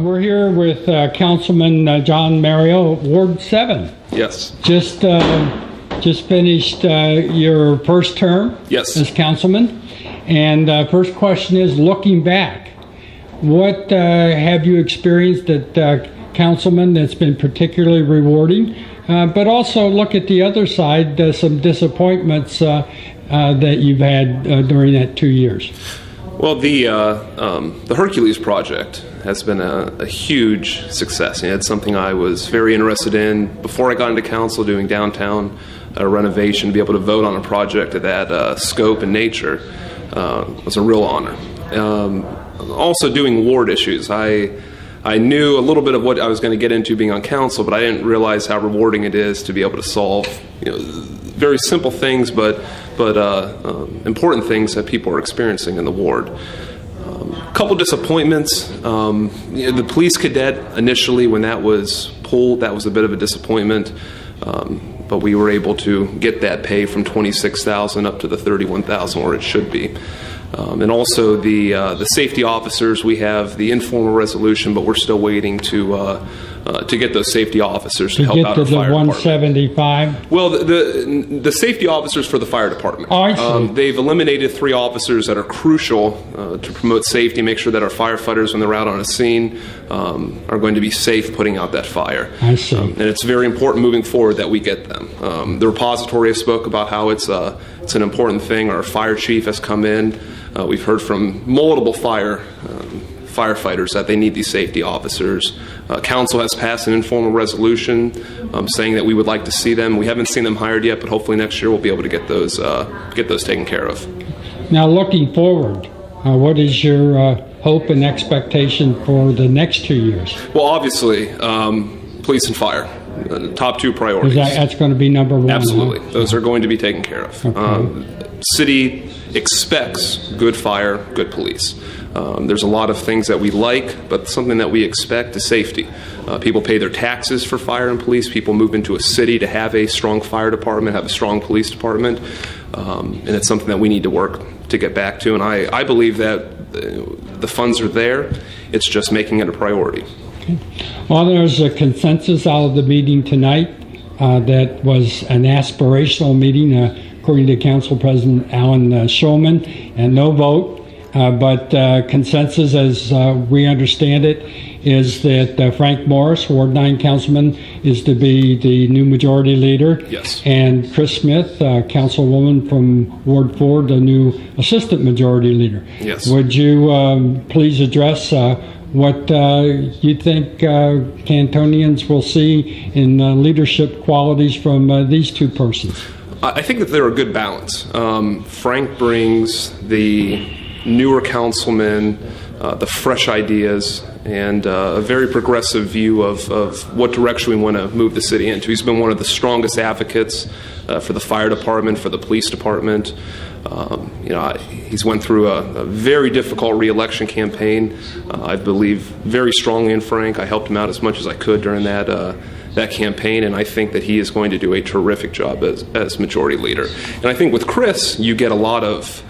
We're here with Councilman John Mariol, Ward 7. Yes. Just finished your first term as councilman. And first question is, looking back, what have you experienced at councilman that's been particularly rewarding? But also look at the other side, some disappointments that you've had during that 2 years. Well, the Hercules project has been a huge success. And it's something I was very interested in before I got into council, doing downtown renovation. To be able to vote on a project of that scope and nature was a real honor. Also doing ward issues. I knew a little bit of what I was going to get into being on council, but I didn't realize how rewarding it is to be able to solve, very simple things, but important things that people are experiencing in the ward. A couple disappointments. The police cadet initially, when that was pulled, that was a bit of a disappointment. But we were able to get that pay from $26,000 up to the $31,000 where it should be. And also the safety officers, we have the informal resolution, but we're still waiting to get those safety officers to help out our fire department. 175? Well, the safety officers for the fire department. Oh, I see. They've eliminated 3 officers that are crucial to promote safety, make sure that our firefighters, when they're out on a scene, are going to be safe putting out that fire. I see. And it's very important moving forward that we get them. The repository has spoke about how it's an important thing. Our fire chief has come in. We've heard from multiple firefighters that they need these safety officers. Council has passed an informal resolution saying that we would like to see them. We haven't seen them hired yet, but hopefully next year we'll be able to get those taken care of. Now, looking forward, what is your hope and expectation for the next 2 years? Well, obviously, police and fire. Top 2 priorities. That's going to be number 1. Absolutely. Huh? Those are going to be taken care of. Okay. City expects good fire, good police. There's a lot of things that we like, but something that we expect is safety. People pay their taxes for fire and police. People move into a city to have a strong fire department, have a strong police department. And it's something that we need to work to get back to. And I believe that the funds are there. It's just making it a priority. Okay. Well, there's a consensus out of the meeting tonight that was an aspirational meeting, according to Council President Alan Shulman, and no vote. But consensus, as we understand it, is that Frank Morris, Ward 9 Councilman, is to be the new majority leader. Yes. And Chris Smith, Councilwoman from Ward 4, the new assistant majority leader. Yes. Would you please address what you think Cantonians will see in leadership qualities from these 2 persons? I think that they're a good balance. Frank brings the newer councilman, the fresh ideas, and a very progressive view of what direction we want to move the city into. He's been one of the strongest advocates for the fire department, for the police department. He's went through a very difficult re-election campaign. I believe very strongly in Frank. I helped him out as much as I could during that campaign, and I think that he is going to do a terrific job as majority leader. And I think with Chris, you get a lot of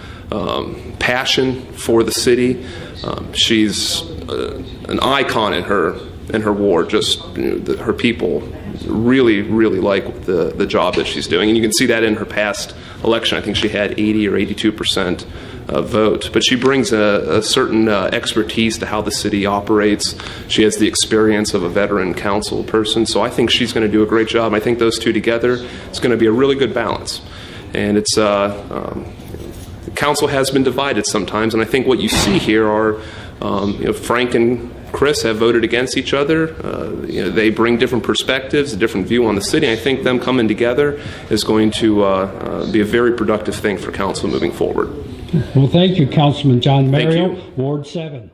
passion for the city. She's an icon in her ward. Just her people really like the job that she's doing, and you can see that in her past election. I think she had 80 or 82% vote, but she brings a certain expertise to how the city operates. She has the experience of a veteran council person, so I think she's going to do a great job. I think those 2 together, it's going to be a really good balance. And it's council has been divided sometimes, and I think what you see here are Frank and Chris have voted against each other. They bring different perspectives, a different view on the city. I think them coming together is going to be a very productive thing for council moving forward. Well, thank you, Councilman John Mariol, Thank you. Ward 7.